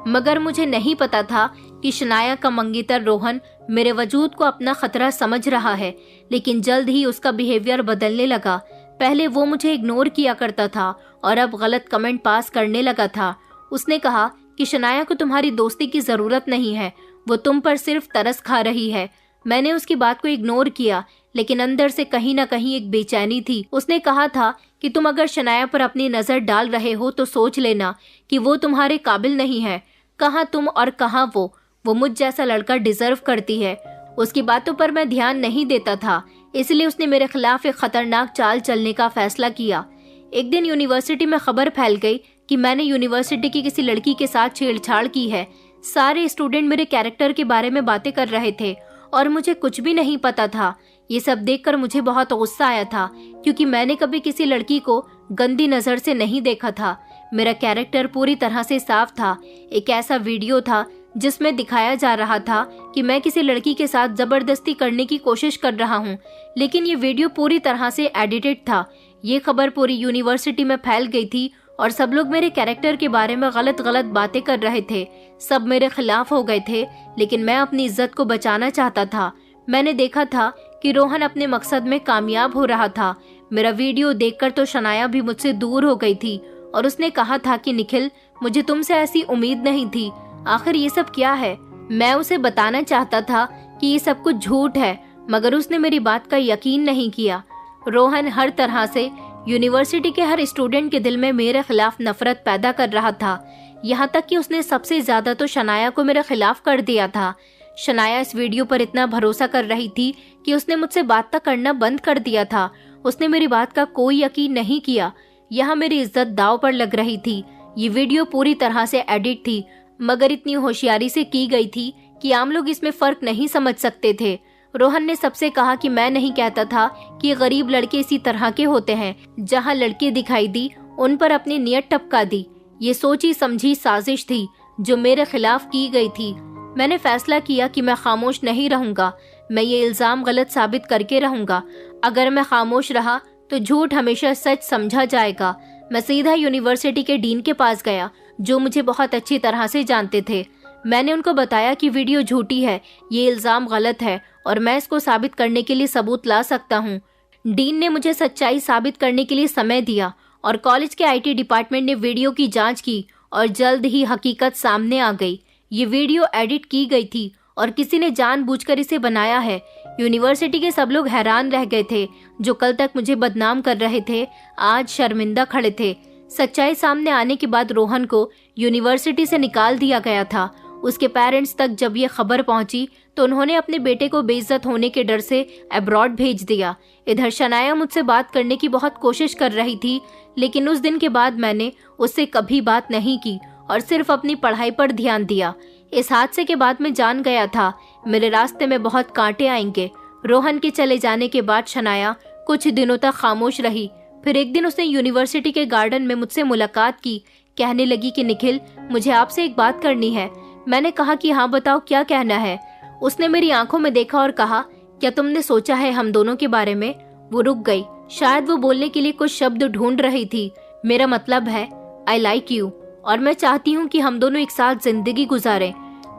मगर मुझे नहीं पता था कि शनाया का मंगेतर रोहन मेरे वजूद को अपना खतरा समझ रहा है। लेकिन जल्द ही उसका बिहेवियर बदलने लगा। पहले वो मुझे इग्नोर किया करता था और अब गलत कमेंट पास करने लगा था। उसने कहा कि शनाया को तुम्हारी दोस्ती की जरूरत नहीं है, वो तुम पर सिर्फ तरस खा रही है। मैंने उसकी बात को इग्नोर किया, लेकिन अंदर से कहीं ना कहीं एक बेचैनी थी। उसने कहा था कि तुम अगर शनाया पर अपनी नजर डाल रहे हो तो सोच लेना कि वो तुम्हारे काबिल नहीं है। कहाँ तुम और कहाँ वो मुझ जैसा लड़का डिजर्व करती है। उसकी बातों पर मैं ध्यान नहीं देता था, इसलिए उसने मेरे खिलाफ एक खतरनाक चाल चलने का फैसला किया। एक दिन यूनिवर्सिटी में खबर फैल गई कि मैंने यूनिवर्सिटी की किसी लड़की के साथ छेड़छाड़ की है। सारे स्टूडेंट मेरे कैरेक्टर के बारे में बातें कर रहे थे और मुझे कुछ भी नहीं पता था। ये सब देखकर मुझे बहुत गुस्सा आया था, क्योंकि मैंने कभी किसी लड़की को गंदी नजर से नहीं देखा था। मेरा कैरेक्टर पूरी तरह से साफ था। एक ऐसा वीडियो था जिसमें दिखाया जा रहा था कि मैं किसी लड़की के साथ जबरदस्ती करने की कोशिश कर रहा हूँ, लेकिन ये वीडियो पूरी तरह से एडिटेड था। ये खबर पूरी यूनिवर्सिटी में फैल गई थी और सब लोग मेरे कैरेक्टर के बारे में गलत गलत बातें कर रहे थे। सब मेरे खिलाफ हो गए थे, लेकिन मैं अपनी इज्जत को बचाना चाहता था। मैंने देखा था कि रोहन अपने मकसद में कामयाब हो रहा था। मेरा वीडियो देखकर तो शनाया भी मुझसे दूर हो गई थी और उसने कहा था कि निखिल, मुझे तुमसे ऐसी उम्मीद नहीं थी। आखिर ये सब क्या है? मैं उसे बताना चाहता था कि ये सब कुछ झूठ है, मगर उसने मेरी बात का यकीन नहीं किया। रोहन हर तरह से यूनिवर्सिटी के हर स्टूडेंट के दिल में मेरे खिलाफ नफरत पैदा कर रहा था। यहाँ तक कि उसने सबसे ज्यादा तो शनाया को मेरे खिलाफ कर दिया था। शनाया इस वीडियो पर इतना भरोसा कर रही थी कि उसने मुझसे बात तक करना बंद कर दिया था। उसने मेरी बात का कोई यकीन नहीं किया। यहाँ मेरी इज्जत दाव पर लग रही थी। ये वीडियो पूरी तरह से एडिट थी, मगर इतनी होशियारी से की गई थी कि आम लोग इसमें फर्क नहीं समझ सकते थे। रोहन ने सबसे कहा कि मैं नहीं कहता था कि गरीब लड़के इसी तरह के होते हैं। जहाँ लड़की दिखाई दी उन पर अपनी नियत टपका दी। ये सोची समझी साजिश थी जो मेरे खिलाफ की गई थी। मैंने फैसला किया कि मैं खामोश नहीं रहूंगा। मैं ये इल्जाम गलत साबित करके रहूंगा। अगर मैं खामोश रहा तो झूठ हमेशा सच समझा जाएगा। मैं सीधा यूनिवर्सिटी के डीन के पास गया, जो मुझे बहुत अच्छी तरह से जानते थे। मैंने उनको बताया कि वीडियो झूठी है, ये इल्जाम गलत है और मैं इसको साबित करने के लिए सबूत ला सकता हूँ। डीन ने मुझे सच्चाई साबित करने के लिए समय दिया और कॉलेज के IT डिपार्टमेंट ने वीडियो की जांच की और जल्द ही हकीकत सामने आ गई। ये वीडियो एडिट की गई थी और किसी ने जानबूझकर इसे बनाया है। यूनिवर्सिटी के सब लोग हैरान रह गए थे। जो कल तक मुझे बदनाम कर रहे थे, आज शर्मिंदा खड़े थे। सच्चाई सामने आने के बाद रोहन को यूनिवर्सिटी से निकाल दिया गया था। उसके पेरेंट्स तक जब ये खबर पहुंची तो उन्होंने अपने बेटे को बेइज्जत होने के डर से अब्रॉड भेज दिया। इधर शनाया मुझसे बात करने की बहुत कोशिश कर रही थी, लेकिन उस दिन के बाद मैंने उससे कभी बात नहीं की और सिर्फ अपनी पढ़ाई पर ध्यान दिया। इस हादसे के बाद मैं जान गया था मेरे रास्ते में बहुत कांटे आएंगे। रोहन के चले जाने के बाद शनाया कुछ दिनों तक खामोश रही। फिर एक दिन उसने यूनिवर्सिटी के गार्डन में मुझसे मुलाकात की। कहने लगी कि निखिल, मुझे आपसे एक बात करनी है। मैंने कहा कि हाँ बताओ, क्या कहना है। उसने मेरी आंखों में देखा और कहा, क्या तुमने सोचा है हम दोनों के बारे में? वो रुक गई, शायद वो बोलने के लिए कुछ शब्द ढूंढ रही थी। मेरा मतलब है आई लाइक यू, और मैं चाहती हूँ कि हम दोनों एक साथ जिंदगी गुजारें।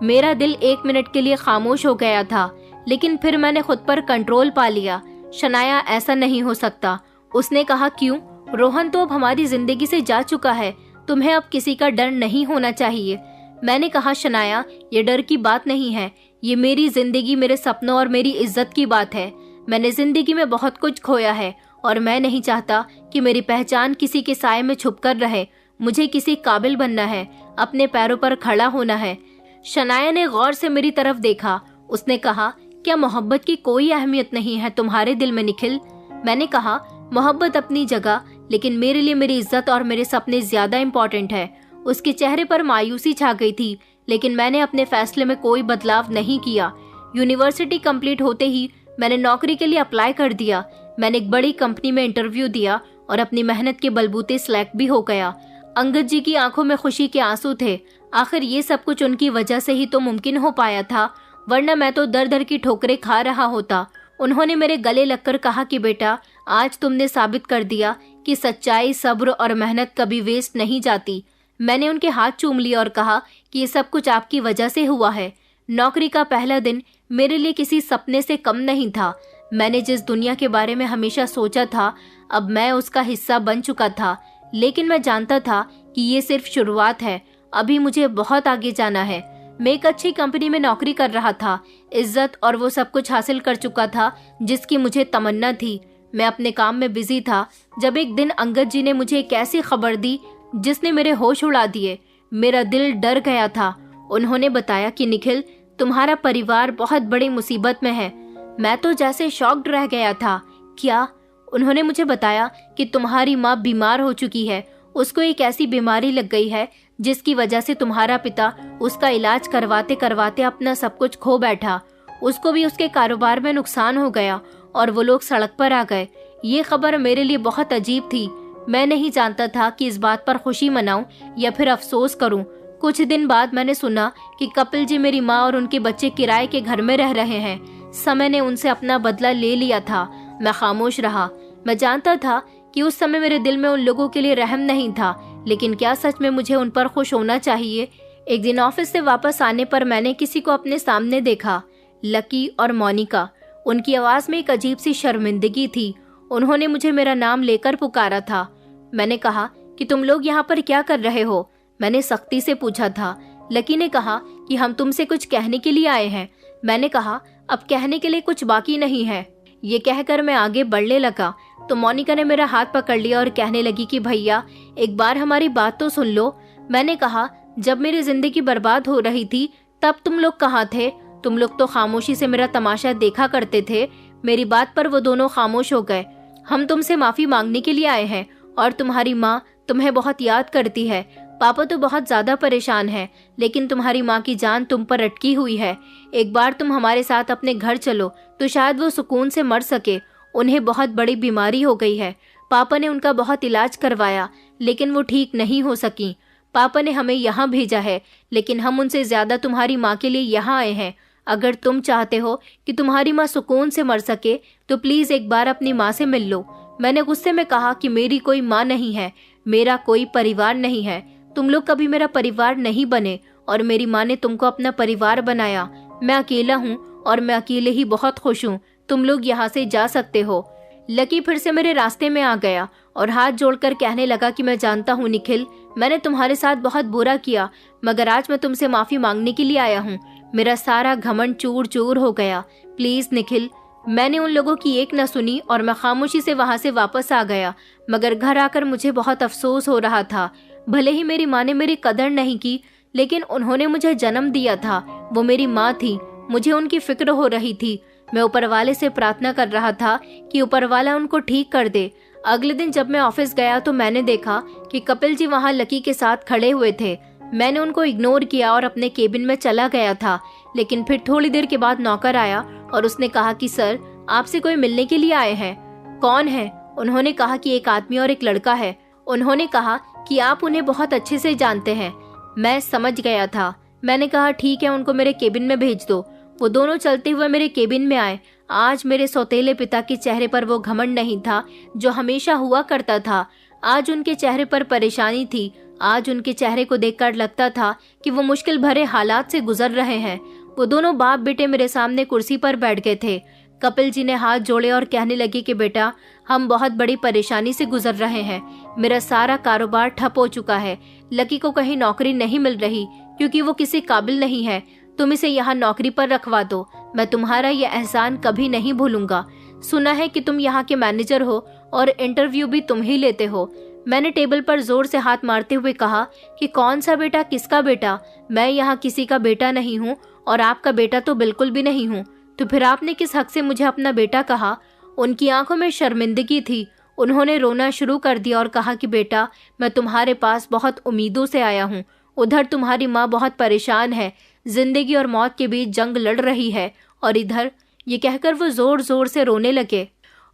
मेरा दिल 1 मिनट के लिए खामोश हो गया था, लेकिन फिर मैंने खुद पर कंट्रोल पा लिया। शनाया, ऐसा नहीं हो सकता। उसने कहा, क्यों? रोहन तो अब हमारी जिंदगी से जा चुका है, तुम्हें अब किसी का डर नहीं होना चाहिए। मैंने कहा, शनाया, ये डर की बात नहीं है, ये मेरी जिंदगी, मेरे सपनों और मेरी इज्जत की बात है। मैंने जिंदगी में बहुत कुछ खोया है और मैं नहीं चाहता कि मेरी पहचान किसी के साए में छुपकर रहे। मुझे किसी काबिल बनना है, अपने पैरों पर खड़ा होना है। शनाया ने गौर से मेरी तरफ देखा। उसने कहा, क्या मोहब्बत की कोई अहमियत नहीं है तुम्हारे दिल में निखिल? मैंने कहा, मोहब्बत अपनी जगह, लेकिन मेरे लिए मेरी इज्जत और मेरे सपने ज्यादा इम्पोर्टेंट है। उसके चेहरे पर मायूसी छा गई थी, लेकिन मैंने अपने फैसले में कोई बदलाव नहीं किया। यूनिवर्सिटी कंप्लीट होते ही मैंने नौकरी के लिए अप्लाई कर दिया। मैंने एक बड़ी कंपनी में इंटरव्यू दिया और अपनी मेहनत के बलबूते सिलेक्ट भी हो गया। अंगद जी की आंखों में खुशी के आंसू थे। आखिर ये सब कुछ उनकी वजह से ही तो मुमकिन हो पाया था, वरना मैं तो दर दर की ठोकरें खा रहा होता। उन्होंने मेरे गले लगकर कहा कि बेटा, आज तुमने साबित कर दिया कि सच्चाई, सब्र और मेहनत कभी वेस्ट नहीं जाती। मैंने उनके हाथ चूम लिए और कहा कि ये सब कुछ आपकी वजह से हुआ है। नौकरी का पहला दिन मेरे लिए किसी सपने से कम नहीं था। मैंने जिस दुनिया के बारे में हमेशा सोचा था, अब मैं उसका हिस्सा बन चुका था। लेकिन मैं जानता था कि ये सिर्फ शुरुआत है, अभी मुझे बहुत आगे जाना है। मैं एक अच्छी कंपनी में नौकरी कर रहा था, इज्जत और वो सब कुछ हासिल कर चुका था जिसकी मुझे तमन्ना थी। मैं अपने काम में बिजी था जब एक दिन अंगद जी ने मुझे एक ऐसी खबर दी जिसने मेरे होश उड़ा दिए। मेरा दिल डर गया था। उन्होंने बताया कि निखिल, तुम्हारा परिवार बहुत बड़ी मुसीबत में है। मैं तो जैसे शॉक्ड रह गया था। क्या? उन्होंने मुझे बताया कि तुम्हारी माँ बीमार हो चुकी है। उसको एक ऐसी बीमारी लग गई है जिसकी वजह से तुम्हारा पिता उसका इलाज करवाते करवाते अपना सब कुछ खो बैठा। उसको भी उसके कारोबार में नुकसान हो गया और वो लोग सड़क पर आ गए। ये खबर मेरे लिए बहुत अजीब थी। मैं नहीं जानता था कि इस बात पर खुशी मनाऊं या फिर अफसोस करूं। कुछ दिन बाद मैंने सुना कि कपिल जी, मेरी माँ और उनके बच्चे किराए के घर में रह रहे हैं। समय ने उनसे अपना बदला ले लिया था। मैं खामोश रहा। मैं जानता था कि उस समय मेरे दिल में उन लोगों के लिए रहम नहीं था, लेकिन क्या सच में मुझे उन पर खुश होना चाहिए? एक दिन ऑफिस से वापस आने पर मैंने किसी को अपने सामने देखा, लकी और मोनिका। उनकी आवाज में एक अजीब सी शर्मिंदगी थी। उन्होंने मुझे मेरा नाम लेकर पुकारा था। मैंने कहा कि तुम लोग यहाँ पर क्या कर रहे हो? मैंने सख्ती से पूछा था। लकी ने कहा कि हम तुमसे कुछ कहने के लिए आए हैं। मैंने कहा, अब कहने के लिए कुछ बाकी नहीं है। ये कहकर मैं आगे बढ़ने लगा तो मोनिका ने मेरा हाथ पकड़ लिया और कहने लगी कि भैया, एक बार हमारी बात तो सुन लो। मैंने कहा, जब मेरी जिंदगी बर्बाद हो रही थी तब तुम लोग कहाँ थे? तुम लोग तो खामोशी से मेरा तमाशा देखा करते थे। मेरी बात पर वो दोनों खामोश हो गए। हम तुमसे माफी मांगने के लिए आए हैं और तुम्हारी माँ तुम्हें बहुत याद करती है। पापा तो बहुत ज्यादा परेशान है, लेकिन तुम्हारी माँ की जान तुम पर अटकी हुई है। एक बार तुम हमारे साथ अपने घर चलो तो शायद वो सुकून से मर सके। उन्हें बहुत बड़ी बीमारी हो गई है। पापा ने उनका बहुत इलाज करवाया, लेकिन वो ठीक नहीं हो सकी। पापा ने हमें यहाँ भेजा है, लेकिन हम उनसे ज्यादा तुम्हारी माँ के लिए यहाँ आए हैं। अगर तुम चाहते हो कि तुम्हारी माँ सुकून से मर सके तो प्लीज एक बार अपनी माँ से मिल लो। मैंने गुस्से में कहा कि मेरी कोई माँ नहीं है, मेरा कोई परिवार नहीं है। तुम लोग कभी मेरा परिवार नहीं बने और मेरी माँ ने तुमको अपना परिवार बनाया। मैं अकेला हूँ और मैं अकेले ही बहुत खुश हूँ। तुम लोग यहाँ से जा सकते हो। लकी फिर से मेरे रास्ते में आ गया और हाथ जोड़कर कहने लगा कि मैं जानता हूँ निखिल, मैंने तुम्हारे साथ बहुत बुरा किया, मगर आज मैं तुमसे माफी मांगने के लिए आया हूँ। मेरा सारा घमंड चूर चूर हो गया। प्लीज निखिल। मैंने उन लोगों की एक न सुनी और मैं खामोशी से वहां से वापस आ गया, मगर घर आकर मुझे बहुत अफसोस हो रहा था। भले ही मेरी माँ ने मेरी कदर नहीं की, लेकिन उन्होंने मुझे जन्म दिया था। वो मेरी माँ थी, मुझे उनकी फिक्र हो रही थी। मैं ऊपर वाले से प्रार्थना कर रहा था कि ऊपर वाला उनको ठीक कर दे। अगले दिन जब मैं ऑफिस गया तो मैंने देखा कि कपिल जी वहाँ लकी के साथ खड़े हुए थे। मैंने उनको इग्नोर किया और अपने केबिन में चला गया था, लेकिन फिर थोड़ी देर के बाद नौकर आया और उसने कहा कि सर, आपसे कोई मिलने के लिए आए हैं। कौन है? उन्होंने कहा कि एक आदमी और एक लड़का है। उन्होंने कहा कि आप उन्हें बहुत अच्छे से जानते हैं। मैं समझ गया था। मैंने कहा ठीक है, उनको मेरे केबिन में भेज दो। वो दोनों चलते हुए मेरे केबिन में आए। आज मेरे सौतेले पिता के चेहरे पर वो घमंड नहीं था जो हमेशा हुआ करता था। आज उनके चेहरे पर परेशानी थी। आज उनके चेहरे को देखकर लगता था कि वो मुश्किल भरे हालात से गुजर रहे हैं। वो दोनों बाप बेटे मेरे सामने कुर्सी पर बैठ गए थे। कपिल जी ने हाथ जोड़े और कहने लगे कि बेटा, हम बहुत बड़ी परेशानी से गुजर रहे हैं। मेरा सारा कारोबार ठप हो चुका है। लकी को कहीं नौकरी नहीं मिल रही क्योंकि वो किसी काबिल नहीं है। तुम इसे यहाँ नौकरी पर रखवा दो। मैं तुम्हारा यह एहसान कभी नहीं भूलूंगा। सुना है कि तुम यहाँ के मैनेजर हो और इंटरव्यू भी तुम ही लेते हो। मैंने टेबल पर जोर से हाथ मारते हुए कहा कि कौन सा बेटा, किसका बेटा? मैं यहाँ किसी का बेटा नहीं हूँ और आपका बेटा तो बिल्कुल भी नहीं हूँ। तो फिर आपने किस हक से मुझे अपना बेटा कहा? उनकी आंखों में शर्मिंदगी थी। उन्होंने रोना शुरू कर दिया और कहा कि बेटा, मैं तुम्हारे पास बहुत उम्मीदों से आया हूँ। उधर तुम्हारी माँ बहुत परेशान है, जिंदगी और मौत के बीच जंग लड़ रही है, और इधर। ये कहकर वो जोर जोर से रोने लगे।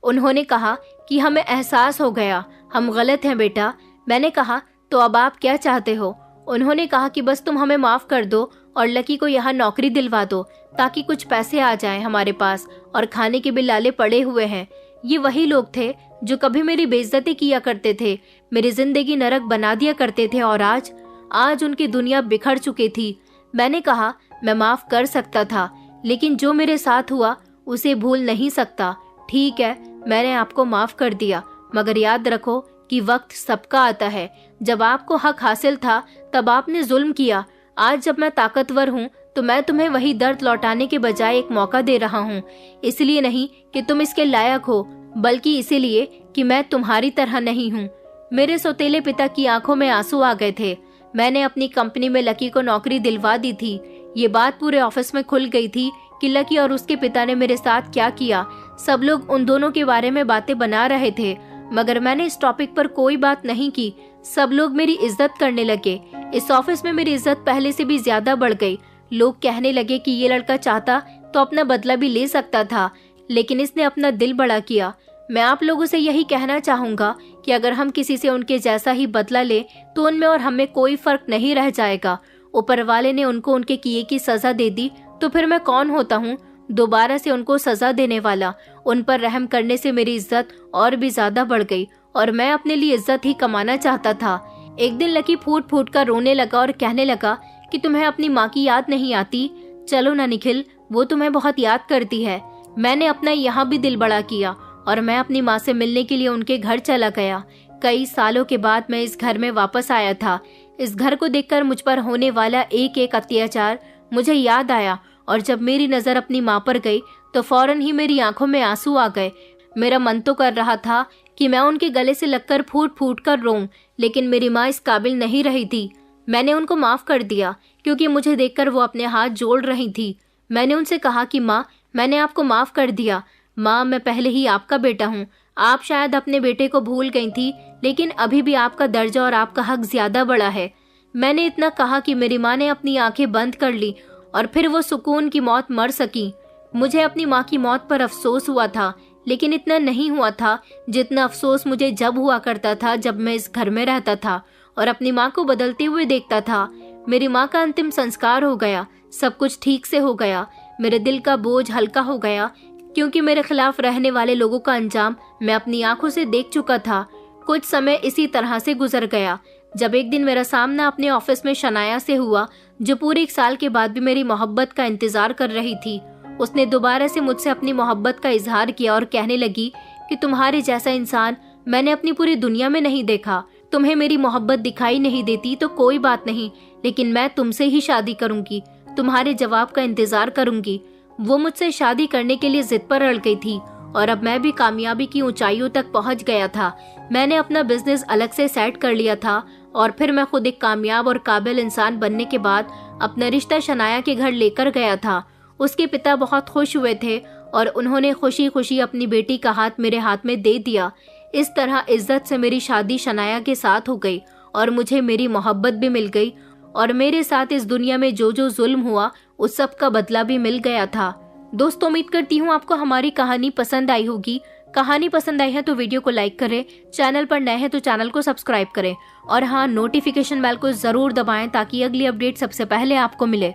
उन्होंने कहा कि हमें एहसास हो गया, हम गलत हैं बेटा। मैंने कहा तो अब आप क्या चाहते हो? उन्होंने कहा कि बस तुम हमें माफ कर दो और लकी को यहाँ नौकरी दिलवा दो ताकि कुछ पैसे आ जाएं हमारे पास, और खाने के भी लाले पड़े हुए हैं। ये वही लोग थे जो कभी मेरी बेइज्जती किया करते थे, मेरी जिंदगी नरक बना दिया करते थे, और आज उनकी दुनिया बिखर चुकी थी। मैंने कहा मैं माफ कर सकता था, लेकिन जो मेरे साथ हुआ उसे भूल नहीं सकता। ठीक है, मैंने आपको माफ कर दिया, मगर याद रखो कि वक्त सबका आता है। जब आपको हक हासिल था तब आपने जुल्म किया। आज जब मैं ताकतवर हूँ तो मैं तुम्हें वही दर्द लौटाने के बजाय एक मौका दे रहा हूँ। इसलिए नहीं कि तुम इसके लायक हो, बल्कि इसीलिए कि मैं तुम्हारी तरह नहीं हूँ। मेरे सौतेले पिता की आंखों में आंसू आ गए थे। मैंने अपनी कंपनी में लकी को नौकरी दिलवा दी थी। ये बात पूरे ऑफिस में खुल गई थी कि लकी और उसके पिता ने मेरे साथ क्या किया। सब लोग उन दोनों के बारे में बातें बना रहे थे, मगर मैंने इस टॉपिक पर कोई बात नहीं की। सब लोग मेरी इज्जत करने लगे। इस ऑफिस में मेरी इज्जत पहले से भी ज्यादा बढ़ गई। लोग कहने लगे कि ये लड़का चाहता तो अपना बदला भी ले सकता था, लेकिन इसने अपना दिल बड़ा किया। मैं आप लोगों से यही कहना चाहूंगा कि अगर हम किसी से उनके जैसा ही बदला ले तो उनमें और हमें कोई फर्क नहीं रह जाएगा। ऊपर वाले ने उनको उनके किए की सजा दे दी, तो फिर मैं कौन होता हूँ दोबारा से उनको सजा देने वाला? उन पर रहम करने से मेरी इज्जत और भी ज्यादा बढ़ गई और मैं अपने लिए इज्जत ही कमाना चाहता था। एक दिन लकी फूट फूट कर रोने लगा और कहने लगा कि तुम्हें अपनी माँ की याद नहीं आती? चलो ना निखिल, वो तुम्हें बहुत याद करती है। मैंने अपना यहाँ भी दिल बड़ा किया और मैं अपनी माँ से मिलने के लिए उनके घर चला गया। कई सालों के बाद मैं इस घर में वापस आया था। इस घर को देखकर मुझ पर होने वाला एक एक अत्याचार मुझे याद आया, और जब मेरी नजर अपनी माँ पर गई तो फौरन ही मेरी आंखों में आंसू आ गए। मेरा मन तो कर रहा था कि मैं उनके गले से लगकर फूट फूट कर रोऊं, लेकिन मेरी माँ इस काबिल नहीं रही थी। मैंने उनको माफ कर दिया क्योंकि मुझे देखकर वो अपने हाथ जोड़ रही थी। मैंने उनसे कहा कि माँ, मैंने आपको माफ कर दिया। माँ, मैं पहले ही आपका बेटा हूँ। आप शायद अपने बेटे को भूल गई थी, लेकिन अभी भी आपका दर्जा और आपका हक ज्यादा बड़ा है। मैंने इतना कहा कि मेरी माँ ने अपनी आंखें बंद कर ली और फिर वो सुकून की मौत मर सकी। मुझे अपनी माँ की मौत पर अफसोस हुआ था, लेकिन इतना नहीं हुआ था जितना अफसोस मुझे जब हुआ करता था जब मैं इस घर में रहता था और अपनी माँ को बदलते हुए देखता था। मेरी माँ का अंतिम संस्कार हो गया, सब कुछ ठीक से हो गया। मेरे दिल का बोझ हल्का हो गया क्योंकि मेरे खिलाफ रहने वाले लोगों का अंजाम मैं अपनी आंखों से देख चुका था। कुछ समय इसी तरह से गुजर गया जब एक दिन मेरा सामना अपने ऑफिस में शनाया से हुआ, जो पूरे 1 साल के बाद भी मेरी मोहब्बत का इंतजार कर रही थी। उसने दोबारा से मुझसे अपनी मोहब्बत का इजहार किया और कहने लगी कि तुम्हारे जैसा इंसान मैंने अपनी पूरी दुनिया में नहीं देखा। तुम्हें मेरी मोहब्बत दिखाई नहीं देती तो कोई बात नहीं, लेकिन मैं तुमसे ही शादी करूंगी, तुम्हारे जवाब का इंतजार करूंगी। वो मुझसे शादी करने के लिए जिद पर अड़ गई थी और अब मैं भी कामयाबी की ऊंचाइयों तक पहुंच गया था। मैंने अपना बिजनेस अलग से सेट कर लिया था और फिर मैं खुद एक कामयाब और काबिल इंसान बनने के बाद अपना रिश्ता शनाया के घर लेकर गया था। उसके पिता बहुत खुश हुए थे और उन्होंने खुशी खुशी अपनी बेटी का हाथ मेरे हाथ में दे दिया। इस तरह इज्जत से मेरी शादी शनाया के साथ हो गई और मुझे मेरी मोहब्बत भी मिल गई और मेरे साथ इस दुनिया में जो जो जुल्म हुआ उस सब का बदला भी मिल गया था। दोस्तों, उम्मीद करती हूँ आपको हमारी कहानी पसंद आई होगी। कहानी पसंद आई है तो वीडियो को लाइक करें, चैनल पर नए हैं तो चैनल को सब्सक्राइब करें और हाँ, नोटिफिकेशन बेल को जरूर दबाएं ताकि अगली अपडेट सबसे पहले आपको मिले।